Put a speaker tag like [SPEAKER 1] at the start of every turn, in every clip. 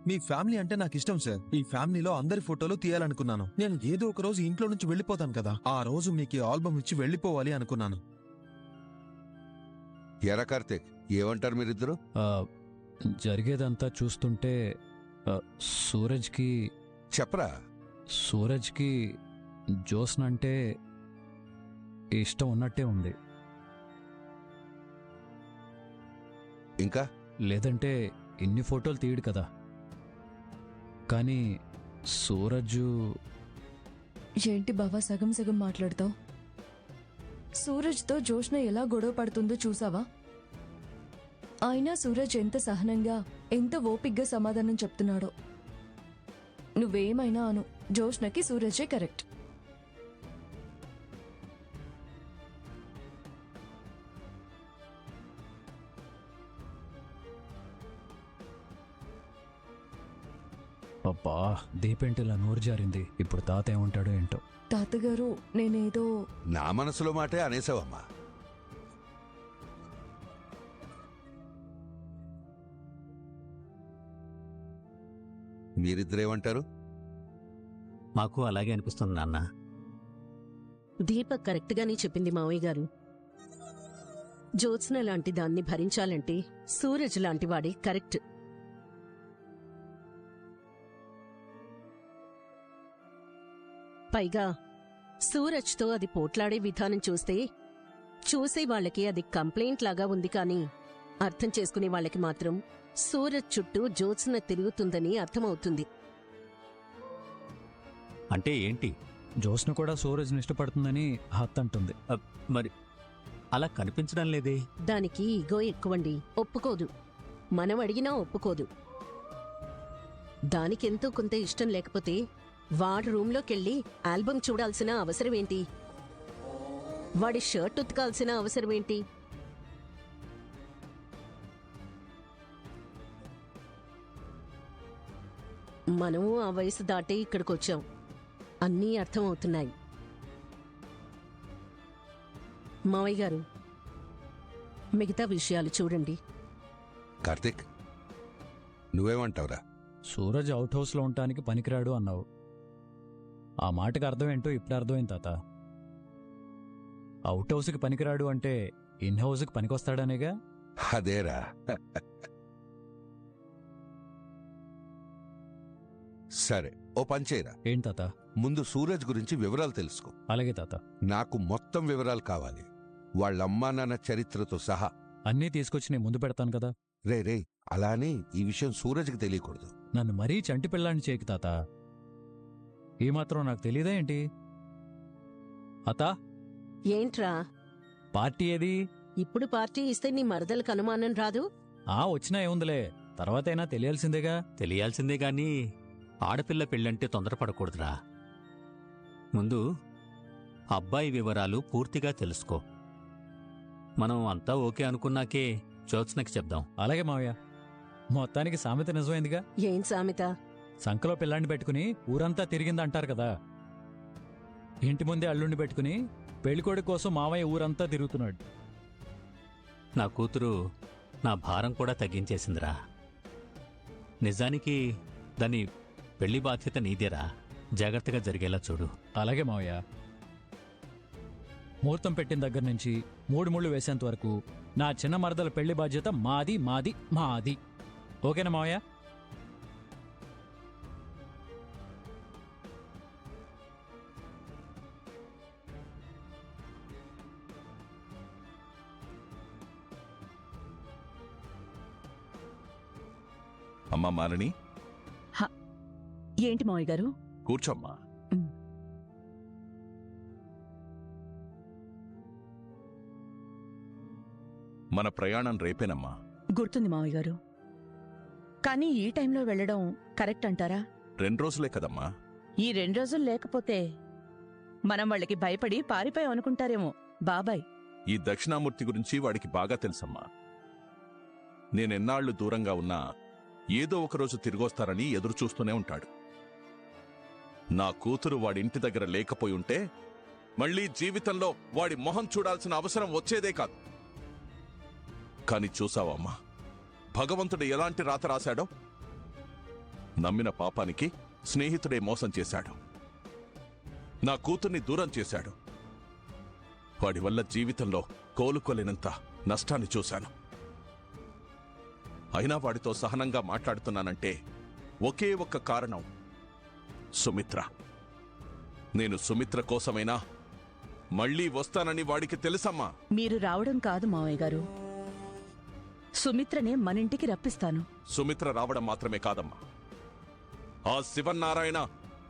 [SPEAKER 1] మీ family అంటే నాకు ఇష్టం సార్. ఈ ఫ్యామిలీలో అందరి ఫోటోలు తీయాలనుకున్నాను. నేను ఏదో ఒక రోజు ఇంట్లో నుంచి వెళ్ళిపోతాను కదా, ఆ రోజు మీకు ఆల్బమ్ ఇచ్చి వెళ్ళిపోవాలి అనుకున్నాను.
[SPEAKER 2] ఎరా కార్తీక్, ఏమంటారు మీరిద్దరు?
[SPEAKER 3] జరిగేదంతా చూస్తుంటే
[SPEAKER 2] చెప్పరా.
[SPEAKER 3] సూరజ్కి జోస్న అంటే ఇష్టం ఉన్నట్టే ఉంది.
[SPEAKER 2] ఇంకా
[SPEAKER 3] లేదంటే ఇన్ని ఫోటోలు తీయడు కదా. కానీ సూరజ్...
[SPEAKER 4] ఏంటి బావా సగం సగం మాట్లాడతావు? సూరజ్తో జోష్న ఎలా గొడవ పడుతుందో చూసావా? అయినా సూరజ్ ఎంత సహనంగా, ఎంత ఓపిగ్గా సమాధానం చెప్తున్నాడో. నువ్వేమైనా అను, జోష్నకి సూరజే కరెక్ట్.
[SPEAKER 3] అబ్బా, దీపేంటిలా నోరు జారింది. ఇప్పుడు తాత ఏమంటాడో ఏంటో.
[SPEAKER 4] తాతగారు, నేనేదో...
[SPEAKER 2] నా మనసులో మాటే అనేసావమ్మా. మీరిద్దరేమంటారు?
[SPEAKER 5] మాకు అలాగే అనిపిస్తుంది నాన్న.
[SPEAKER 6] దీపక్ కరెక్ట్గానే చెప్పింది మావయ్య గారు. జ్యోత్స్న లాంటి దాన్ని భరించాలంటే సూరజ్ లాంటి వాడే కరెక్ట్. పైగా సూరజ్తో అది పోట్లాడే విధానం చూసే వాళ్ళకి అది కంప్లైంట్ లాగా ఉంది, కానీ అర్థం చేసుకునే వాళ్ళకి మాత్రం సూరజ్ చుట్టూ జ్యోత్స్న తిరుగుతుందని అర్థమవుతుంది.
[SPEAKER 5] అంటే ఏంటి?
[SPEAKER 3] జోస్న కూడా సూరజ్ని ఇష్టపడుతుందని హత్ అంటుంది.
[SPEAKER 5] మరి అలా కనిపించడం లేదే.
[SPEAKER 6] దానికి ఈగో ఎక్కువండి, ఒప్పుకోదు. మనం అడిగినా ఒప్పుకోదు. దానికెంతో కొంత ఇష్టం లేకపోతే వాడి రూంలోకెళ్ళి ఆల్బమ్ చూడాల్సిన అవసరమేంటి? వాడి షర్ట్ ఉతకాల్సిన అవసరమేంటి? మనము ఆ వయసు దాటే ఇక్కడికొచ్చాం. అన్నీ అర్థమవుతున్నాయి. మావయ్య గారు, మిగతా విషయాలు చూడండి.
[SPEAKER 2] కార్తీక్, నువ్వేమంటావురా?
[SPEAKER 3] సూరజ్ అవుట్ హౌస్లో ఉండటానికి పనికిరాడు అన్నావు. ఆ మాటకు అర్థం ఏంటో ఇప్పుడు అర్థమైంది తాత. అవుట్ హౌస్కి పనికిరాడు అంటే ఇన్ హౌస్కి పనికొస్తాడనేగా.
[SPEAKER 2] అదేరా. సరే, ఓ పంచేరా.
[SPEAKER 3] ఏంటి తాత?
[SPEAKER 2] ముందు సూరజ్ గురించి వివరాలు తెలుసుకో.
[SPEAKER 3] అలాగే తాత.
[SPEAKER 2] నాకు మొత్తం వివరాలు కావాలి, వాళ్ళమ్మా నాన్న చరిత్రతో సహా.
[SPEAKER 3] అన్నీ తీసుకొచ్చి నేను ముందు పెడతాను కదా.
[SPEAKER 2] రే, అలానే ఈ విషయం సూరజ్కి తెలియకూడదు.
[SPEAKER 3] నన్ను మరీ చంటి పిల్లాన్ని చేయకు తాత. ఈ మాత్రం నాకు తెలీదా ఏంటి? అతా,
[SPEAKER 6] ఏంట్రా
[SPEAKER 3] పార్టీ ఏది?
[SPEAKER 6] ఇప్పుడు పార్టీ ఇస్తే నీ మరదలకు అనుమానం రాదు?
[SPEAKER 3] వచ్చినా ఏముందిలే, తర్వాతైనా తెలియాల్సిందేగా.
[SPEAKER 5] తెలియాల్సిందే గాని ఆడపిల్ల పెళ్ళంటే తొందరపడకూడదురా. ముందు అబ్బాయి వివరాలు పూర్తిగా తెలుసుకో. మనం అంతా ఓకే అనుకున్నాకే జ్యోత్స్నకి చెప్దాం.
[SPEAKER 3] అలాగే మావయ్య. మొత్తానికి సామెత నిజమైందిగా.
[SPEAKER 6] ఏం సామెత?
[SPEAKER 3] సంకలో పిల్లాన్ని పెట్టుకుని ఊరంతా తిరిగిందంటారు కదా. ఇంటి ముందే అల్లుండి పెట్టుకుని పెళ్ళికొడుకు కోసం మావయ్య ఊరంతా తిరుగుతున్నాడు.
[SPEAKER 5] నా కూతురు నా భారం కూడా తగ్గించేసిందిరా. నిజానికి దాని పెళ్లి బాధ్యత నీదేరా. జాగ్రత్తగా జరిగేలా చూడు.
[SPEAKER 3] అలాగే మావయ్య. ముహూర్తం పెట్టిన దగ్గర నుంచి 3 ముళ్ళు వేసేంత వరకు నా చిన్న మరదల పెళ్లి బాధ్యత మాది మాది మాది. ఓకేనా మావయ్య?
[SPEAKER 7] అమ్మా మాలిని,
[SPEAKER 8] ఏంటి మావయ్య గారు?
[SPEAKER 7] కూర్చోమ్మా. మన ప్రయాణం రేపేనమ్మా.
[SPEAKER 8] గుర్తుంది మావయ్య గారు. కానీ ఈ టైంలో వెళ్ళడం కరెక్ట్ అంటారా?
[SPEAKER 7] 2 రోజులే కదమ్మా.
[SPEAKER 8] ఈ 2 రోజులు లేకపోతే మనం వాళ్ళకి భయపడి పారిపోయాం అనుకుంటారేమో బాబాయ్.
[SPEAKER 7] ఈ దక్షిణామూర్తి గురించి వాడికి బాగా తెలుసమ్మా. నేనెన్నాళ్లు దూరంగా ఉన్నా ఏదో ఒకరోజు తిరిగొస్తారని ఎదురుచూస్తూనే ఉంటాడు. నా కూతురు వాడింటి దగ్గర లేకపోయి ఉంటే మళ్లీ జీవితంలో వాడి మొహం చూడాల్సిన అవసరం వచ్చేదే కాదు. కాని చూసావమ్మా, భగవంతుడు ఎలాంటి రాత రాశాడో. నమ్మిన పాపానికి స్నేహితుడే మోసం చేశాడు. నా కూతుర్ని దూరం చేశాడు. వాడి వల్ల జీవితంలో కోలుకోలేనంత నష్టాన్ని చూశాను. అయినా వాడితో సహనంగా మాట్లాడుతున్నానంటే ఒకే ఒక్క కారణం, సుమిత్ర. నేను సుమిత్ర కోసమైనా మళ్ళీ వస్తానని వాడికి తెలుసమ్మా.
[SPEAKER 8] మీరు రావడం కాదు మావయ్య గారు, సుమిత్రనే మనింటికి రప్పిస్తాను.
[SPEAKER 7] సుమిత్ర రావడం మాత్రమే కాదమ్మా, ఆ శివన్నారాయణ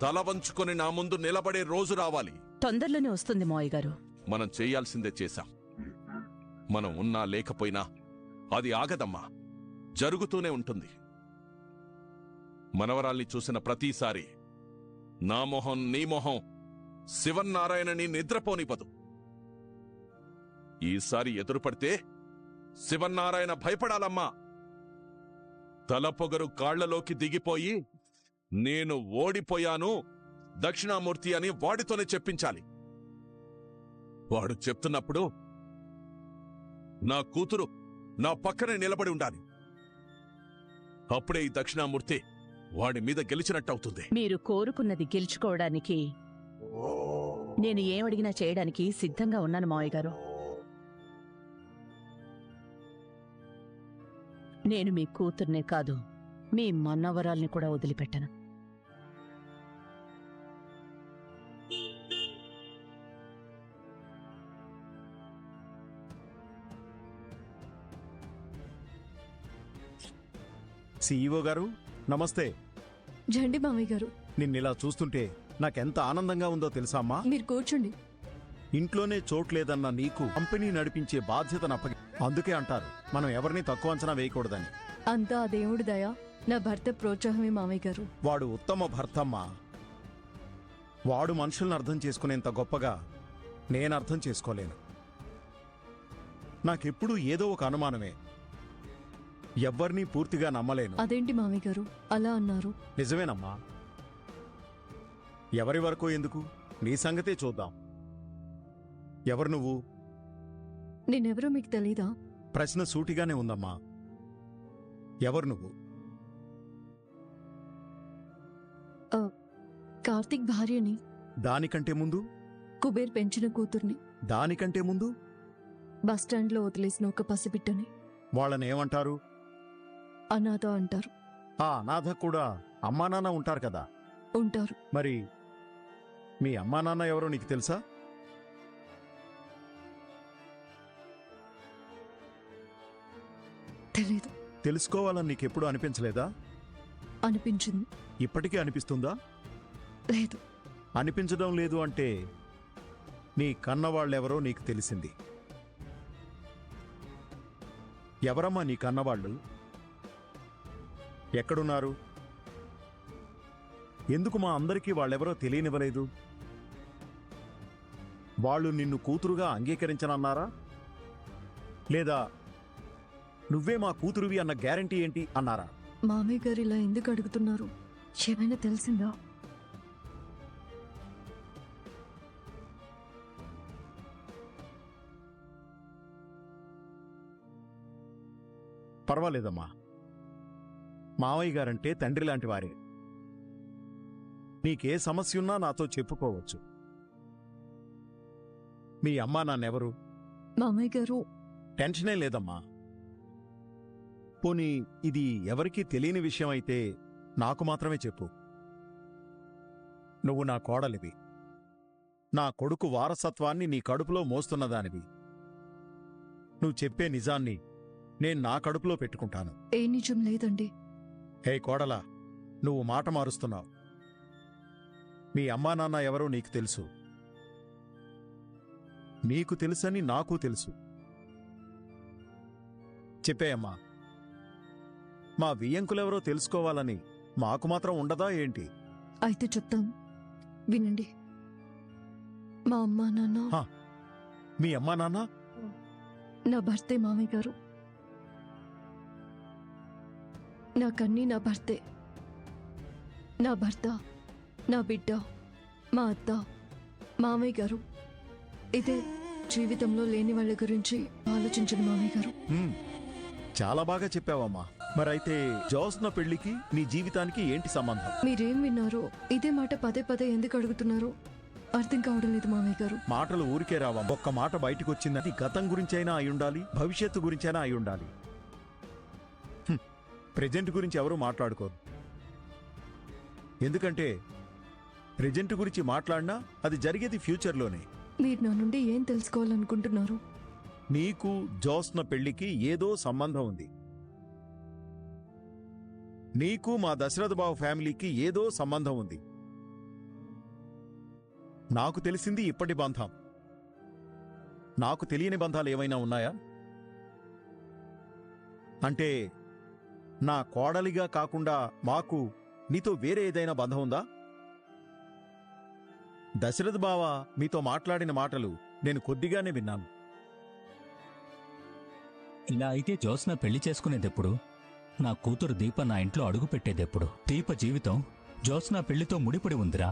[SPEAKER 7] తల వంచుకొని నా ముందు నిలబడే రోజు రావాలి.
[SPEAKER 8] తొందరలోనే వస్తుంది మావయ్య గారు.
[SPEAKER 7] మనం చేయాల్సిందే చేశాం. మనం ఉన్నా లేకపోయినా అది ఆగదమ్మా, జరుగుతూనే ఉంటుంది. మనవరాల్ని చూసిన ప్రతిసారి నా మొహం నీ మొహం శివన్నారాయణని నిద్రపోనివ్వదు. ఈసారి ఎదురుపడితే శివన్నారాయణ భయపడాలమ్మా. తలపొగరు కాళ్లలోకి దిగిపోయి నేను ఓడిపోయాను దక్షిణామూర్తి అని వాడితోనే చెప్పించాలి. వాడు చెప్తున్నప్పుడు నా కూతురు నా పక్కనే నిలబడి ఉండాలి. అప్పుడే ఈ దక్షిణామూర్తి వాడి మీద గెలిచినట్టవుతుంది.
[SPEAKER 8] మీరు కోరుకున్నది గెలుచుకోవడానికి నేను ఏమడిగినా చేయడానికి సిద్ధంగా ఉన్నాను మావయ్య గారు. నేను మీ కూతుర్నే కాదు, మీ మన్నవరాల్ని కూడా వదిలిపెట్టను.
[SPEAKER 9] సీఈఓ గారు నమస్తే.
[SPEAKER 4] జండి మామయ్య గారు.
[SPEAKER 9] నిన్నిలా చూస్తుంటే నాకెంత ఆనందంగా ఉందో తెలుసా అమ్మా.
[SPEAKER 4] మీరు కూర్చోండి.
[SPEAKER 9] ఇంట్లోనే చోట్లేదన్న నీకు కంపెనీ నడిపించే బాధ్యతను అందుకే అంటారు మనం ఎవరిని తక్కువ అంచనా వేయకూడదని.
[SPEAKER 4] అంతా ఆ దేవుడి దయ, నా భర్త ప్రోత్సాహమే మామయ్య గారు.
[SPEAKER 9] వాడు ఉత్తమ భర్తమ్మా. వాడు మనుషుల్ని అర్థం చేసుకునేంత గొప్పగా నేను అర్థం చేసుకోలేను. నాకెప్పుడూ ఏదో ఒక అనుమానమే, ఎవ్వరినీ పూర్తిగా నమ్మలేను.
[SPEAKER 4] అదేంటి మామయ్య గారు అలా అన్నారు?
[SPEAKER 9] నిజమేనమ్మా. ఎవరి వరకు ఎందుకు, నీ సంగతే చూద్దాం. ఎవరు నువ్వు?
[SPEAKER 4] నేనెవరో మీకు తెలీదా?
[SPEAKER 9] ప్రశ్న సూటిగానే ఉందమ్మా. ఎవరు నువ్వు?
[SPEAKER 4] కార్తీక్ భార్యని.
[SPEAKER 9] దానికంటే ముందు?
[SPEAKER 4] కుబేర్ పెంచిన కూతుర్ని.
[SPEAKER 9] దానికంటే ముందు?
[SPEAKER 4] బస్టాండ్లో వదిలేసిన ఒక పసిబిట్టని.
[SPEAKER 9] వాళ్ళనేమంటారు?
[SPEAKER 4] అనాథ అంటారు.
[SPEAKER 9] ఆ అనాథ కూడా అమ్మా నాన్న ఉంటారు కదా.
[SPEAKER 4] ఉంటారు.
[SPEAKER 9] మరి మీ అమ్మా నాన్న ఎవరో నీకు తెలుసా?
[SPEAKER 4] తెలీదు.
[SPEAKER 9] తెలుసుకోవాలని నీకెప్పుడు అనిపించలేదా?
[SPEAKER 4] అనిపించింది.
[SPEAKER 9] ఇప్పటికీ అనిపిస్తుందా?
[SPEAKER 4] లేదు.
[SPEAKER 9] అనిపించడం లేదు అంటే నీ కన్నవాళ్ళెవరో నీకు తెలిసింది. ఎవరమ్మా నీ కన్నవాళ్ళు? ఎక్కడున్నారు? ఎందుకు మా అందరికీ వాళ్ళెవరో తెలియనివ్వలేదు? వాళ్ళు నిన్ను కూతురుగా అంగీకరించనన్నారా? లేదా నువ్వే మా కూతురువి అన్న గ్యారంటీ ఏంటి అన్నారా?
[SPEAKER 4] మామయ్య గారు ఇలా ఎందుకు అడుగుతున్నారు? ఏమైనా తెలిసిందా?
[SPEAKER 9] పర్వాలేదమ్మా. మావయ్య గారంటే తండ్రి లాంటి వారే. నీకే సమస్యున్నా నాతో చెప్పుకోవచ్చు. మీ అమ్మా నాన్నెవరు?
[SPEAKER 4] మామయ్య గారు.
[SPEAKER 9] టెన్షనే లేదమ్మా. పోనీ ఇది ఎవరికీ తెలియని విషయం అయితే నాకు మాత్రమే చెప్పు. నువ్వు నా కోడలివి. నా కొడుకు వారసత్వాన్ని నీ కడుపులో మోస్తున్నదానివి. నువ్వు చెప్పే నిజాన్ని నేను నా కడుపులో పెట్టుకుంటాను.
[SPEAKER 4] ఏ నిజం లేదండి.
[SPEAKER 9] హే కోడలా, నువ్వు మాట మారుస్తున్నావు. మీ అమ్మా నాన్న ఎవరో నీకు తెలుసు. నీకు తెలుసని నాకు తెలుసు. చెప్పేయమ్మా. మా వియ్యంకులెవరో తెలుసుకోవాలని మాకు మాత్రం ఉండదా ఏంటి?
[SPEAKER 4] అయితే చెప్తాను, వినండి. మా అమ్మా నాన్న.
[SPEAKER 9] మీ అమ్మా నాన్న?
[SPEAKER 4] నా భర్తే మామయ్య గారు. నాకన్నీ నా భర్తే. నా భర్త, నా బిడ్డ, మా అత్త, మామయ్య గారు. ఇదే జీవితంలో లేని వాళ్ళ గురించి ఆలోచించండి మామయ్య గారు.
[SPEAKER 9] చాలా బాగా చెప్పావమ్మా. మరైతే జోస్న పెళ్లికి నీ జీవితానికి ఏంటి సంబంధం?
[SPEAKER 4] మీరేం విన్నారో ఇదే మాట పదే పదే ఎందుకు అడుగుతున్నారో అర్థం కావడం లేదు మామయ్య గారు.
[SPEAKER 9] మాటలు ఊరికే రావా. ఒక్క మాట బయటకు వచ్చింది గతం గురించైనా అయి ఉండాలి, భవిష్యత్తు గురించైనా అయి ఉండాలి. ప్రెజెంట్ గురించి ఎవరూ మాట్లాడుకోరు. ఎందుకంటే ప్రెజెంట్ గురించి మాట్లాడినా అది జరిగేది ఫ్యూచర్లోనే.
[SPEAKER 4] మీరు నా నుండి ఏం తెలుసుకోవాలనుకుంటున్నారు?
[SPEAKER 9] నీకు జోస్న పెళ్లికి ఏదో సంబంధం ఉంది. నీకు మా దశరథ బాబు ఫ్యామిలీకి ఏదో సంబంధం ఉంది. నాకు తెలిసింది ఇప్పటి బంధం. నాకు తెలియని బంధాలు ఏమైనా ఉన్నాయా? అంటే నా కోడలిగా కాకుండా మాకు నీతో వేరే ఏదైనా బంధం ఉందా? దశరథ బావ మీతో మాట్లాడిన మాటలు నేను కొద్దిగానే విన్నాను.
[SPEAKER 5] ఇలా అయితే జ్యోత్స్న పెళ్లి చేసుకునేదెప్పుడు? నా కూతురు దీప నా ఇంట్లో అడుగు పెట్టేదెప్పుడు? దీప జీవితం జ్యోత్స్న పెళ్లితో ముడిపడి ఉందిరా.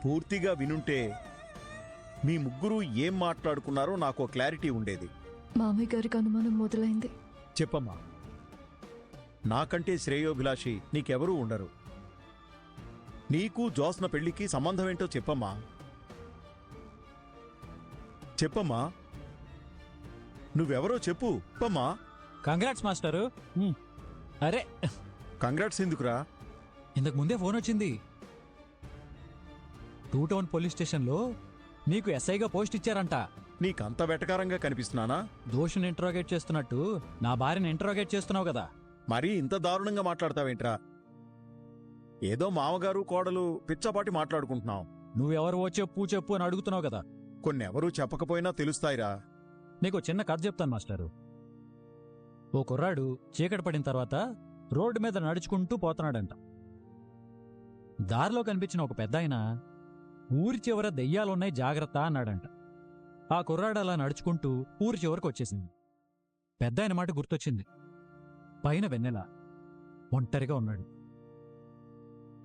[SPEAKER 9] పూర్తిగా వినుంటే మీ ముగ్గురు ఏం మాట్లాడుకున్నారో నాకు క్లారిటీ ఉండేది.
[SPEAKER 4] మామయ్య గారికి అనుమానం మొదలైంది.
[SPEAKER 9] చెప్పమ్మా. నాకంటే శ్రేయోభిలాషి నీకెవరూ ఉండరు. నీకు జోస్న పెళ్లికి సంబంధం ఏంటో చెప్పమ్మా. చెప్పమ్మా. నువ్వెవరో చెప్పు. చెప్పమ్మా.
[SPEAKER 3] Congrats master. అరే,
[SPEAKER 9] కంగ్రాట్స్ ఎందుకురా?
[SPEAKER 3] ఇంతకు ముందే ఫోన్ వచ్చింది. 2 టౌన్ పోలీస్ స్టేషన్లో మీకు ఎస్ఐగా పోస్ట్ ఇచ్చారంట.
[SPEAKER 9] నీకంత వెటకారంగా కనిపిస్తున్నానా?
[SPEAKER 3] దోషుని ఇంట్రాగేట్ చేస్తున్నట్టు నా భార్యని ఇంట్రాగేట్ చేస్తున్నావు కదా.
[SPEAKER 9] మరీ ఇంత దారుణంగా మాట్లాడతావేంట్రా? ఏదో మామగారు కోడలు పిచ్చపాటి మాట్లాడుకుంటున్నాం.
[SPEAKER 3] నువ్వెవరో చెప్పు అని అడుగుతున్నావు కదా.
[SPEAKER 9] కొన్నెవరూ చెప్పకపోయినా తెలుస్తాయిరా.
[SPEAKER 3] నీకు చిన్న కథ చెప్తాను మాస్టారు. ఓ కుర్రాడు చీకటి పడిన తర్వాత రోడ్డు మీద నడుచుకుంటూ పోతున్నాడంట. దారిలో కనిపించిన ఒక పెద్దాయన ఊరి చివర దెయ్యాలున్నాయి జాగ్రత్త అన్నాడంట. ఆ కుర్రాడు అలా నడుచుకుంటూ ఊరి చివరకు వచ్చేసింది. పెద్దాయన మాట గుర్తొచ్చింది. పైన వెన్నెల ఒంటరిగా ఉన్నాడు.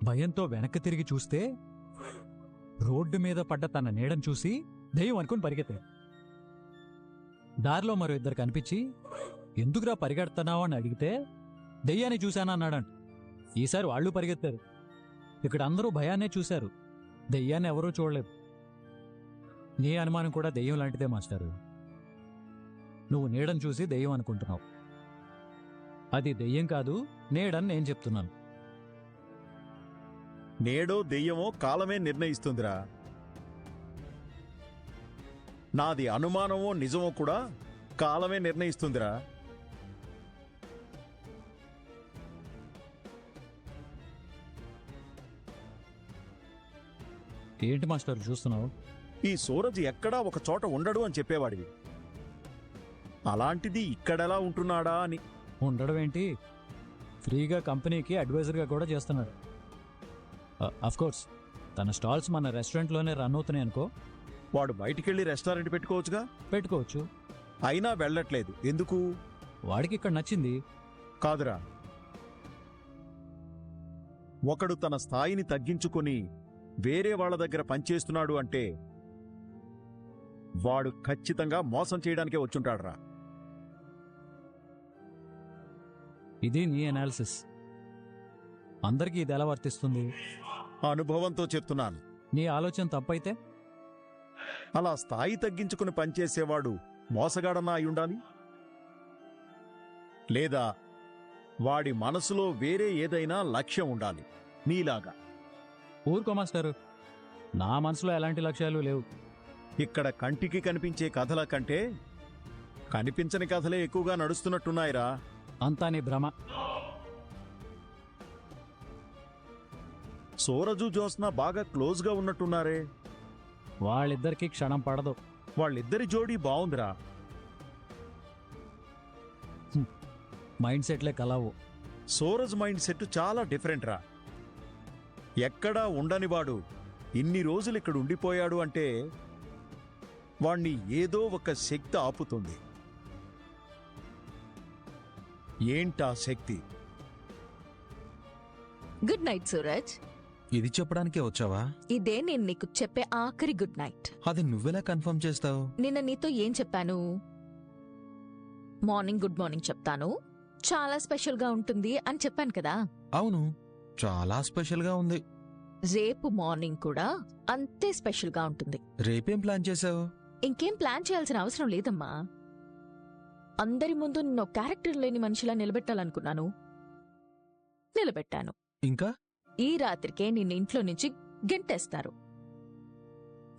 [SPEAKER 3] భయంతో వెనక్కి తిరిగి చూస్తే రోడ్డు మీద పడ్డ తన నీడను చూసి దెయ్యం అనుకుని పరిగెత్తాడు. దారిలో మరో ఇద్దరు కనిపించి ఎందుకురా పరిగెడుతున్నావు అని అడిగితే దెయ్యాన్ని చూశానా అన్నాడంట. ఈసారి వాళ్ళు పరిగెత్తారు. ఇక్కడ అందరూ భయాన్నే చూశారు, దెయ్యాన్ని ఎవరూ చూడలేదు. నీ అనుమానం కూడా దెయ్యం లాంటిదే మాస్టారు. నువ్వు నీడను చూసి దెయ్యం అనుకుంటున్నావు. అది దెయ్యం కాదు, నీడని నేను చెప్తున్నాను.
[SPEAKER 9] నేడో దెయ్యమో కాలమే నిర్ణయిస్తుందిరా. నాది అనుమానమో నిజమో కూడా కాలమే నిర్ణయిస్తుందిరా.
[SPEAKER 3] ఏంటి మాస్టర్ చూస్తున్నావు?
[SPEAKER 9] ఈ సూరజ్ ఎక్కడా ఒక చోట ఉండడు అని చెప్పేవాడివి. అలాంటిది ఇక్కడెలా ఉంటున్నాడా అని.
[SPEAKER 3] ఉండడం ఏంటి, ఫ్రీగా కంపెనీకి అడ్వైజర్గా కూడా చేస్తున్నాడు. కోర్స్ తన స్టాల్స్ మన రెస్టారెంట్లోనే రన్ అవుతున్నాయి అనుకో.
[SPEAKER 9] వాడు బయటికెళ్ళి రెస్టారెంట్ పెట్టుకోవచ్చుగా.
[SPEAKER 3] పెట్టుకోవచ్చు.
[SPEAKER 9] అయినా వెళ్ళట్లేదు. ఎందుకు?
[SPEAKER 3] వాడికి ఇక్కడ నచ్చింది.
[SPEAKER 9] కాదురా, ఒకడు తన స్థాయిని తగ్గించుకొని వేరే వాళ్ళ దగ్గర పనిచేస్తున్నాడు అంటే వాడు ఖచ్చితంగా మోసం చేయడానికే వచ్చుంటాడురా.
[SPEAKER 3] ఇది నీ అనాలిసిస్. అందరికీ ఇది ఎలా వర్తిస్తుంది?
[SPEAKER 9] అనుభవంతో చెప్తున్నాను.
[SPEAKER 3] నీ ఆలోచన తప్పైతే?
[SPEAKER 9] అలా స్థాయి తగ్గించుకుని పనిచేసేవాడు మోసగాడన్నా అయ్యుండాలి. లేదా వాడి మనసులో వేరే ఏదైనా లక్ష్యం ఉండాలి నీలాగా.
[SPEAKER 3] ఊరుకో మాస్టారు, నా మనసులో ఎలాంటి లక్ష్యాలు లేవు.
[SPEAKER 9] ఇక్కడ కంటికి కనిపించే కథల కంటే కనిపించని కథలే ఎక్కువగా నడుస్తున్నట్టున్నాయిరా.
[SPEAKER 3] అంతా నీ భ్రమ.
[SPEAKER 9] సూరజు జ్యోత్స్న బాగా క్లోజ్గా ఉన్నట్టున్నారే.
[SPEAKER 3] వాళ్ళిద్దరికీ క్షణం పడదు.
[SPEAKER 9] వాళ్ళిద్దరి జోడీ బావుందిరా.
[SPEAKER 3] మైండ్ సెట్లే కలవు.
[SPEAKER 9] సూరజ్ మైండ్ సెట్ చాలా డిఫరెంట్ రా. ఎక్కడా ఉండనివాడు ఇన్ని రోజులు ఇక్కడ ఉండిపోయాడు అంటే వాణ్ణి ఏదో ఒక శక్తి ఆపుతుంది. ఏంటా శక్తి?
[SPEAKER 10] Good night Suraj.
[SPEAKER 1] ఇది చెప్పడానికే వచ్చావా?
[SPEAKER 10] ఇదే నేను నీకు చెప్పే ఆఖరి గుడ్ నైట్.
[SPEAKER 1] అది నువ్వెలా కన్ఫర్మ్ చేస్తావు?
[SPEAKER 10] నిన్న నీతో ఏం చెప్పాను? మార్నింగ్ గుడ్ మార్నింగ్ చెప్తాను, చాలా స్పెషల్ గా ఉంటుంది అని చెప్పాను కదా.
[SPEAKER 1] అవును, చాలా స్పెషల్ గా ఉంది.
[SPEAKER 10] రేపు మార్నింగ్ కూడా అంతే స్పెషల్ గా ఉంటుంది.
[SPEAKER 1] రేపేం ప్లాన్ చేసావు?
[SPEAKER 10] ఇంకేం ప్లాన్ చేయాల్సిన అవసరం లేదమ్మా. అందరి ముందు నిన్ను క్యారెక్టర్ లేని మనిషిలా నిలబెట్టాలనుకున్నాను, నిలబెట్టాను.
[SPEAKER 1] ఇంకా
[SPEAKER 10] ఈ రాత్రికే నిన్ను ఇంట్లో నుంచి గెంటేస్తారు.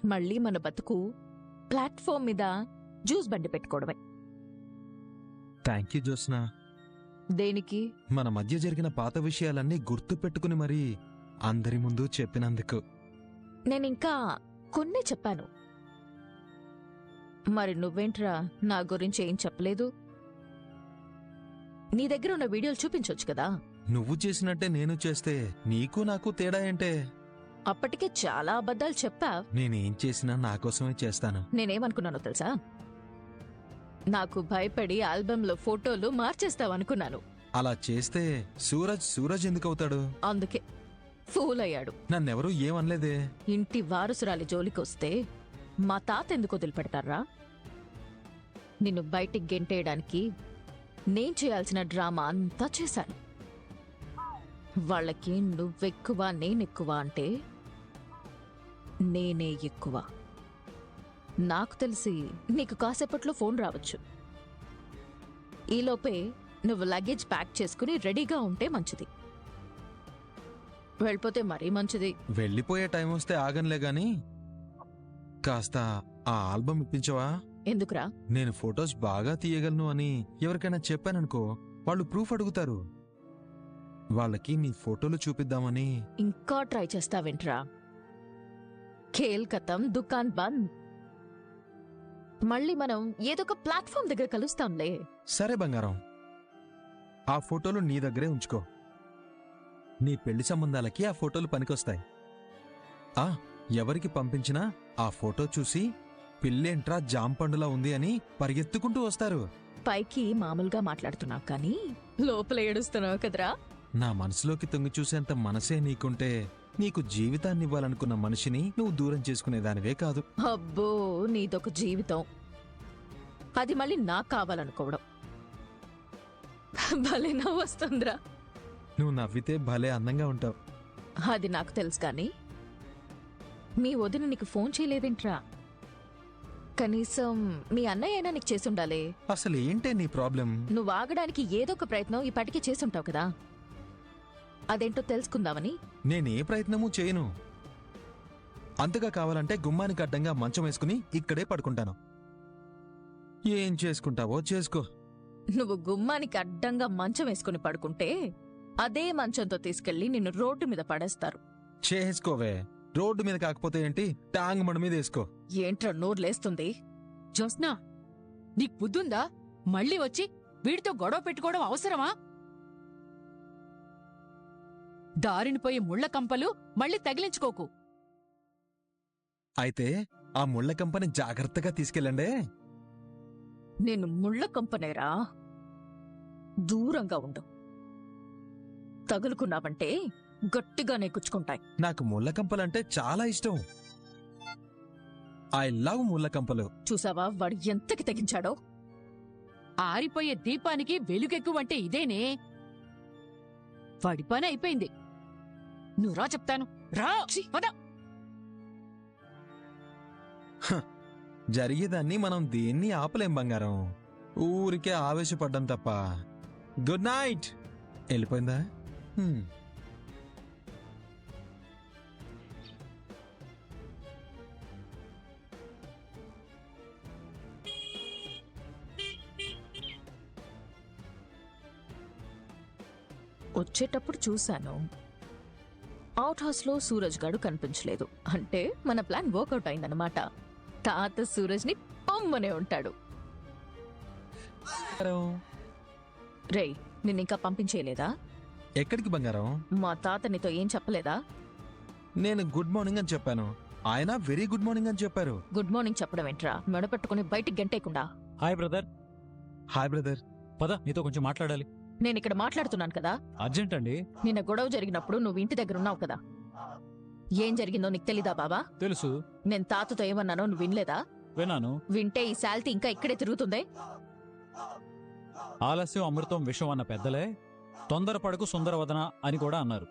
[SPEAKER 10] మళ్ళీ మన బతుకు ప్లాట్ఫామ్ మీద జ్యూస్ బండి పెట్టుకోవడమే.
[SPEAKER 1] Thank you Jyotsna.
[SPEAKER 10] దేనికి?
[SPEAKER 1] మన మధ్య జరిగిన పాత విషయాలన్నీ గుర్తు పెట్టుకుని మరీ అందరి ముందు చెప్పినందుకు.
[SPEAKER 10] నేనింకా కొన్నే చెప్పాను. మరి నువ్వేంట్రా నా గురించి ఏం చెప్పలేదు? నీ దగ్గర ఉన్న వీడియోలు చూపించొచ్చు కదా.
[SPEAKER 1] నువ్వు చేసినట్టే నేను చేస్తే నీకు నాకు తేడా ఏంటే?
[SPEAKER 10] అప్పటికే చాలా అబద్ధాలు చెప్పావ్.
[SPEAKER 1] నేనేం చేసినా నా కోసమే చేస్తాను.
[SPEAKER 10] నేనేమనుకున్నానో తెలుసా? నాకు భయపడి ఆల్బంలో ఫోటోలు మార్చేస్తావనుకున్నాను.
[SPEAKER 1] అలా చేస్తే సూరజ్ ఎందుకవుతాడు?
[SPEAKER 10] అందుకే ఫూల్ అయ్యాడు.
[SPEAKER 1] నన్నెవరూ ఏమనలేదే.
[SPEAKER 10] ఇంటి వారసురాలి జోలికొస్తే మా తాత ఎందుకు వదిలిపెడతారా? నిన్ను బయటికి గెంటేయడానికి నేను చేయాల్సిన డ్రామా అంతా చేశాను. వాళ్ళకి నువ్వెక్కువ నేనెక్కువ అంటే నేనే ఎక్కువ. నాకు తెలిసి నీకు కాసేపట్లో ఫోన్ రావచ్చు. ఈలోపే నువ్వు లగేజ్ ప్యాక్ చేసుకుని రెడీగా ఉంటే మంచిది. వెళ్ళిపోతే మరీ మంచిది.
[SPEAKER 1] వెళ్ళిపోయే టైం వస్తే ఆగనులే గాని కాస్త ఆ ఆల్బమ్ ఇప్పించవా?
[SPEAKER 10] ఎందుకురా?
[SPEAKER 1] నేను ఫొటోస్ బాగా తీయగలను అని ఎవరికైనా చెప్పాననుకో, వాళ్ళు ప్రూఫ్ అడుగుతారు. వాళ్ళకి నీ ఫోటోలు చూపిద్దామని.
[SPEAKER 10] ఇంకా ట్రై చేస్తావేంట్రా? ఖేల్ కథం, దుకాన్ బంద్. మళ్ళీ మనం ఏదో ఒక ప్లాట్ఫామ్ దగ్గర కలుస్తాంలే.
[SPEAKER 1] సరే బంగారం, ఆ ఫోటోలు నీ దగ్గరే ఉంచుకో. నీ పెళ్లి సంబంధాలకి ఆ ఫోటోలు పనికొస్తాయి. ఎవరికి పంపించినా ఆ ఫోటో చూసి పిల్లేంట్రా జాంపండులా ఉంది అని పరిగెత్తుకుంటూ వస్తారు.
[SPEAKER 10] పైకి మామూలుగా మాట్లాడుతున్నావు కానీ లోపల ఏడుస్తున్నావు కదరా.
[SPEAKER 1] నా మనసులోకి తొంగి చూసేంత మనసే నీకుంటే నీకు జీవితాన్ని ఇవ్వాలనుకున్న మనిషిని నువ్వు దూరం చేసుకునేదానివే కాదు.
[SPEAKER 10] అబ్బో, నీదొక జీవితం, అది మళ్ళీ నాకు కావాలనుకోవడం. భలే నవ్వు వస్తుందిరా.
[SPEAKER 1] నువ్వు నవ్వితే భలే అందంగా ఉంటావు.
[SPEAKER 10] అది నాకు తెలుసు కానీ మీ వదిన నీకు ఫోన్ చేయలేదేంట్రా? కనీసం మీ అన్నయ్య అయినా నీకు చేసుండాలే.
[SPEAKER 1] అసలు ఏంటే నీ ప్రాబ్లం?
[SPEAKER 10] నువ్వు ఆగడానికి ఏదో ఒక ప్రయత్నం ఈ పాటికి చేసుంటావు కదా. అదేంటో తెలుసుకుందామని.
[SPEAKER 1] నేనే ప్రయత్నమూ చేయను. అంతగా కావాలంటే గుమ్మానికి అడ్డంగా మంచం వేసుకుని ఇక్కడే పడుకుంటాను. ఏం చేసుకుంటావో చేసుకో.
[SPEAKER 10] నువ్వు గుమ్మానికి అడ్డంగా మంచం వేసుకుని పడుకుంటే అదే మంచంతో తీసుకెళ్లి నిన్ను రోడ్డు మీద పడేస్తారు.
[SPEAKER 1] చేసుకోవే. రోడ్డు మీద కాకపోతే ఏంటి, టాంగ్ మడి మీద వేసుకో.
[SPEAKER 10] ఏంట్రా నోర్లేస్తుంది?
[SPEAKER 11] జోస్నా, నీకు బుద్ధుందా? మళ్ళీ వచ్చి వీడితో గొడవ పెట్టుకోవడం అవసరమా? దారిని పోయే ముళ్ల కంపలు మళ్ళీ తగిలించుకోకు.
[SPEAKER 1] అయితే ఆ ముళ్ళ కంపని జాగ్రత్తగా తీసుకెళ్ళండి.
[SPEAKER 10] నేను ముళ్ళ కంపనేరా. దూరంగా ఉండు. తగులుకున్నావంటే గట్టిగానే గుచ్చుకుంటాయి.
[SPEAKER 1] నాకు ముళ్ళ కంపలంటే చాలా ఇష్టం. ఐ లవ్ ముళ్ళ కంపలు.
[SPEAKER 10] చూసావా వాడు ఎంతకి తెగించాడో?
[SPEAKER 11] ఆరిపోయే దీపానికి వెలుగెక్కువంటే ఇదేనే. వాడి పని అయిపోయింది. నువ్వు రా చెప్తాను. రా పద.
[SPEAKER 1] జరిగేదాన్ని మనం దేన్ని ఆపలేం బంగారం. ఊరికే ఆవేశపడ్డం తప్ప. Good night. వెళ్ళిపోయిందా?
[SPEAKER 10] వచ్చేటప్పుడు చూశాను, అవుట్ హౌస్ లో సూరజ్ గాడు కనిపించలేదు. అంటే మన ప్లాన్ వర్కౌట్ అయిందన్నమాట. తాత సూరజ్ ని పొమ్మనే ఉంటాడు. రేయ్, నిన్నింకా పంపించేయలేదా?
[SPEAKER 1] ఎక్కడికి బంగారం?
[SPEAKER 10] మా తాత నీతో ఏం చెప్పలేదా?
[SPEAKER 1] నేను గుడ్ మార్నింగ్ అని చెప్పాను, ఆయన వెరీ గుడ్ మార్నింగ్ అని చెప్పారు.
[SPEAKER 10] గుడ్ మార్నింగ్ చెప్పడం ఏంట్రా? మెడపెట్టుకుని బయటికి గంటేయకుండా.
[SPEAKER 3] Hi brother.
[SPEAKER 1] Hi brother.
[SPEAKER 3] పద, నీతో కొంచెం మాట్లాడాలి.
[SPEAKER 10] నేనిక్కడ మాట్లాడుతున్నాను కదా.
[SPEAKER 3] అర్జెంట్ అండి.
[SPEAKER 10] నిన్న గొడవ జరిగినప్పుడు నువ్వు ఇంటి దగ్గర ఉన్నావు కదా. ఏం జరిగిందో నీకు తెలీదా బాబా?
[SPEAKER 3] తెలుసు.
[SPEAKER 10] నేను తాతతో ఏమన్నానో నువ్వు వినలేదా?
[SPEAKER 3] విన్నాను.
[SPEAKER 10] వింటే ఈ శాల్తీ ఇంకా ఇక్కడే తిరుగుతుందే.
[SPEAKER 3] ఆలస్యం అమృతం విషం అన్న పెద్దలే తొందరపడకు సుందరవదన అని కూడా అన్నారు.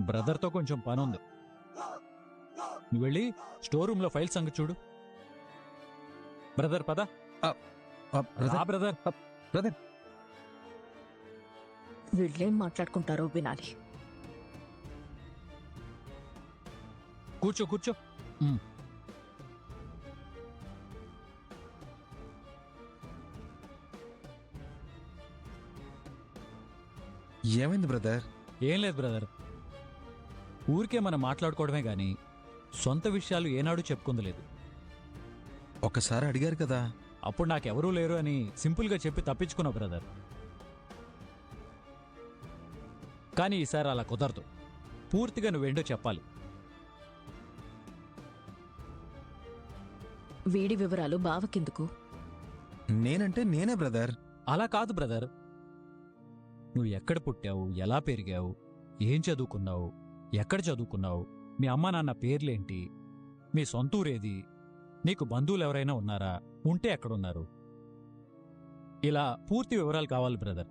[SPEAKER 3] బ్రదర్తో కొంచెం పనుంది. నువ్వు వెళ్ళి స్టోర్ రూమ్లో ఫైల్ సంగతి చూడు. బ్రదర్ పద. బ్రదర్
[SPEAKER 1] బ్రదర్
[SPEAKER 10] వీళ్ళేం మాట్లాడుకుంటారో వినాలి.
[SPEAKER 3] కూర్చో కూర్చో.
[SPEAKER 1] ఏమైంది బ్రదర్?
[SPEAKER 3] ఏం లేదు బ్రదర్, ఊరికే మనం మాట్లాడుకోవడమే గాని సొంత విషయాలు ఏనాడు చెప్పుకుందలేదు.
[SPEAKER 1] ఒకసారి అడిగారు కదా.
[SPEAKER 3] అప్పుడు నాకెవరూ లేరు అని సింపుల్గా చెప్పి తప్పించుకున్నావు బ్రదర్. కానీ ఈసారి అలా కుదరదు. పూర్తిగా నువ్వేంటో చెప్పాలి.
[SPEAKER 10] వీడి వివరాలు బావకెందుకు?
[SPEAKER 1] నేనంటే నేనే బ్రదర్.
[SPEAKER 3] అలా కాదు బ్రదర్, నువ్వు ఎక్కడ పుట్టావు, ఎలా పెరిగావు, ఏం చదువుకున్నావు, ఎక్కడ చదువుకున్నావు, మీ అమ్మా నాన్న పేర్లేంటి, మీ సొంతూరేది, నీకు బంధువులు ఎవరైనా ఉన్నారా, ఉంటే ఎక్కడున్నారు, ఇలా పూర్తి వివరాలు కావాలి బ్రదర్.